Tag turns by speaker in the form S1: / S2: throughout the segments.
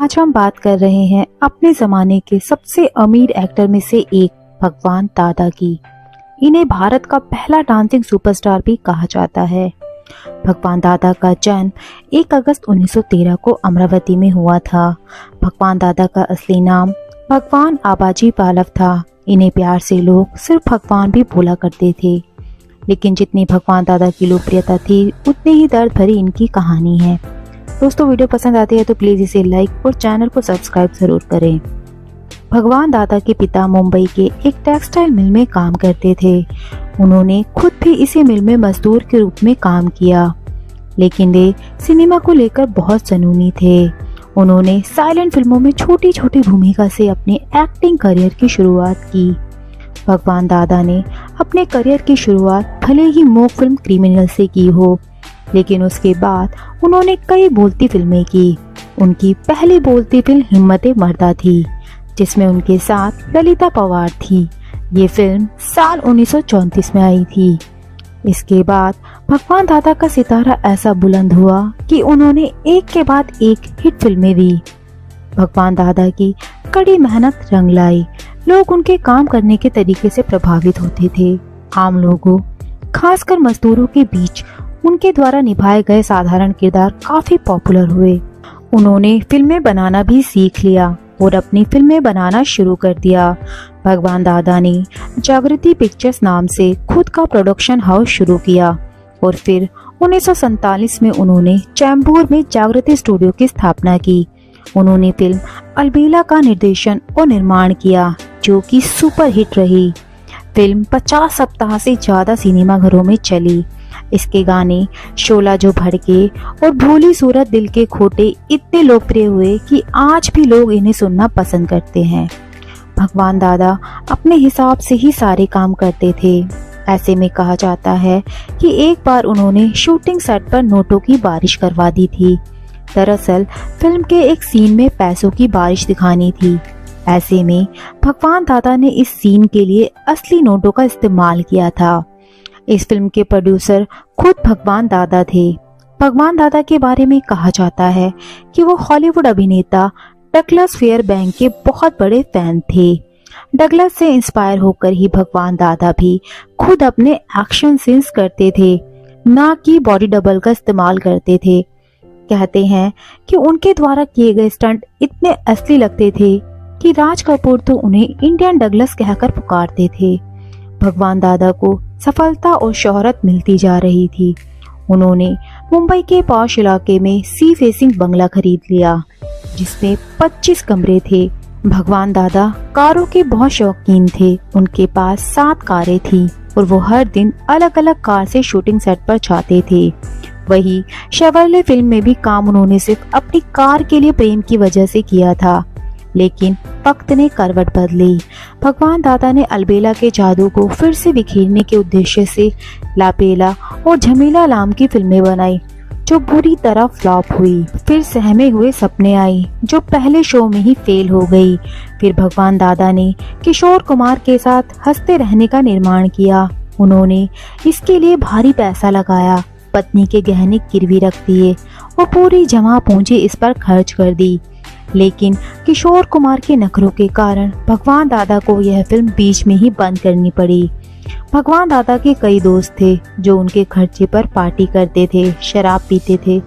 S1: आज हम बात कर रहे हैं अपने जमाने के सबसे अमीर एक्टर में से एक भगवान दादा की। इन्हें भारत का पहला डांसिंग सुपरस्टार भी कहा जाता है। भगवान दादा का जन्म 1 अगस्त 1913 को अमरावती में हुआ था। भगवान दादा का असली नाम भगवान आबाजी पालव था। इन्हें प्यार से लोग सिर्फ भगवान भी बोला करते थे। लेकिन जितनी भगवान दादा की लोकप्रियता थी, उतनी ही दर्द भरी इनकी कहानी है। दोस्तों, वीडियो पसंद आती है तो प्लीज इसे लाइक और चैनल को सब्सक्राइब जरूर करें। भगवान दादा के पिता मुंबई के एक टेक्सटाइल मिल में काम करते थे। उन्होंने खुद भी इसी मिल में मजदूर के रूप में काम किया, लेकिन वे सिनेमा को लेकर बहुत जुनूनी थे। उन्होंने साइलेंट फिल्मों में छोटी छोटी भूमिका से अपने एक्टिंग करियर की शुरुआत की। भगवान दादा ने अपने करियर की शुरुआत भले ही मूक फिल्म क्रिमिनल से की हो, लेकिन उसके बाद उन्होंने कई बोलती फिल्में की। उनकी पहली बोलती फिल्म हिम्मते मर्दा थी, जिसमें उनके साथ ललिता पवार थी। ये फिल्म साल 1934 में आई थी। इसके बाद भगवान दादा का सितारा ऐसा बुलंद हुआ कि उन्होंने एक के बाद एक हिट फिल्में दी। भगवान दादा की कड़ी मेहनत रंग लाई। लोग उनके काम करने के तरीके से प्रभावित होते थे। आम लोगों, खासकर मजदूरों के बीच उनके द्वारा निभाए गए साधारण किरदार काफी पॉपुलर हुए। उन्होंने फिल्में बनाना भी सीख लिया और अपनी फिल्में बनाना शुरू कर दिया। भगवान दादा ने जागृति पिक्चर्स नाम से खुद का प्रोडक्शन हाउस शुरू किया और फिर 1947 में उन्होंने चैम्बूर में जागृति स्टूडियो की स्थापना की। उन्होंने फिल्म अलबेला का निर्देशन और निर्माण किया, जो कि सुपर हिट रही। फिल्म 50 सप्ताह से ज्यादा सिनेमा घरों में चली। इसके गाने शोला जो भड़के और भोली सूरत दिल के खोटे इतने लोकप्रिय हुए कि आज भी लोग इन्हें सुनना पसंद करते हैं। भगवान दादा अपने हिसाब से ही सारे काम करते थे। ऐसे में कहा जाता है कि एक बार उन्होंने शूटिंग सेट पर नोटों की बारिश करवा दी थी। दरअसल फिल्म के एक सीन में पैसों की बारिश दिखानी थी। ऐसे में भगवान दादा ने इस सीन के लिए असली नोटों का इस्तेमाल किया था। इस फिल्म के प्रोड्यूसर खुद भगवान दादा थे। भगवान दादा के बारे में कहा जाता है कि वो हॉलीवुड अभिनेता डगलस फेयरबैंक के बहुत बड़े फैन थे। डगलस से इंस्पायर होकर ही भगवान दादा भी खुद अपने एक्शन सीन्स करते थे, ना कि बॉडी डबल का इस्तेमाल करते थे। कहते हैं कि उनके द्वारा किए गए स्टंट इतने असली लगते थे कि राज कपूर तो उन्हें इंडियन डगलस कहकर पुकारते थे। भगवान दादा को सफलता और शोहरत मिलती जा रही थी। उन्होंने मुंबई के पॉश इलाके में सी फेसिंग बंगला खरीद लिया, जिसमें 25 कमरे थे। भगवान दादा कारों के बहुत शौकीन थे। उनके पास 7 कारें थी और वो हर दिन अलग अलग कार से शूटिंग सेट पर जाते थे। वही शेवरले फिल्म में भी काम उन्होंने सिर्फ अपनी कार के लिए प्रेम की वजह से किया था, लेकिन वक्त ने करवट बदली। भगवान दादा ने अलबेला के जादू को फिर से बिखेरने के उद्देश्य से लापेला और झमेला लाम की फिल्में बनाई, जो बुरी तरह फ्लॉप हुई। फिर सहमे हुए सपने आई, जो पहले शो में ही फेल हो गई। फिर भगवान दादा ने किशोर कुमार के साथ हंसते रहने का निर्माण किया। उन्होंने इसके लिए भारी पैसा लगाया, पत्नी के गहने गिरवी रख दिए और पूरी जमा पूंजी इस पर खर्च कर दी। लेकिन किशोर कुमार के नखरों के कारण भगवान दादा को यह फिल्म बीच में ही बंद करनी पड़ी। भगवान दादा के कई दोस्त थे जो उनके खर्चे पर पार्टी करते थे, शराब पीते थे।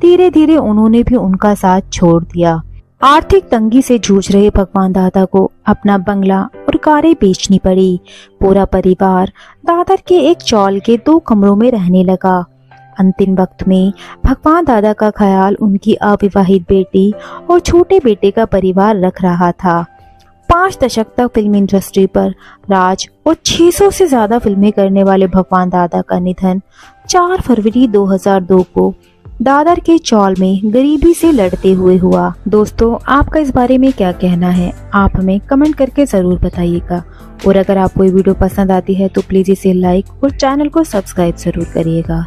S1: धीरे धीरे उन्होंने भी उनका साथ छोड़ दिया। आर्थिक तंगी से जूझ रहे भगवान दादा को अपना बंगला और कारें बेचनी पड़ी। पूरा परिवार दादर के एक चौल के 2 कमरों में रहने लगा। अंतिम वक्त में भगवान दादा का ख्याल उनकी अविवाहित बेटी और छोटे बेटे का परिवार रख रहा था। 5 दशक तक फिल्म इंडस्ट्री पर राज और 600 से ज्यादा फिल्में करने वाले भगवान दादा का निधन 4 फरवरी 2002 को दादर के चौल में गरीबी से लड़ते हुए हुआ। दोस्तों, आपका इस बारे में क्या कहना है? आप हमें कमेंट करके जरूर बताइएगा। और अगर आपको ये वीडियो पसंद आती है तो प्लीज इसे लाइक और चैनल को सब्सक्राइब जरूर करिएगा।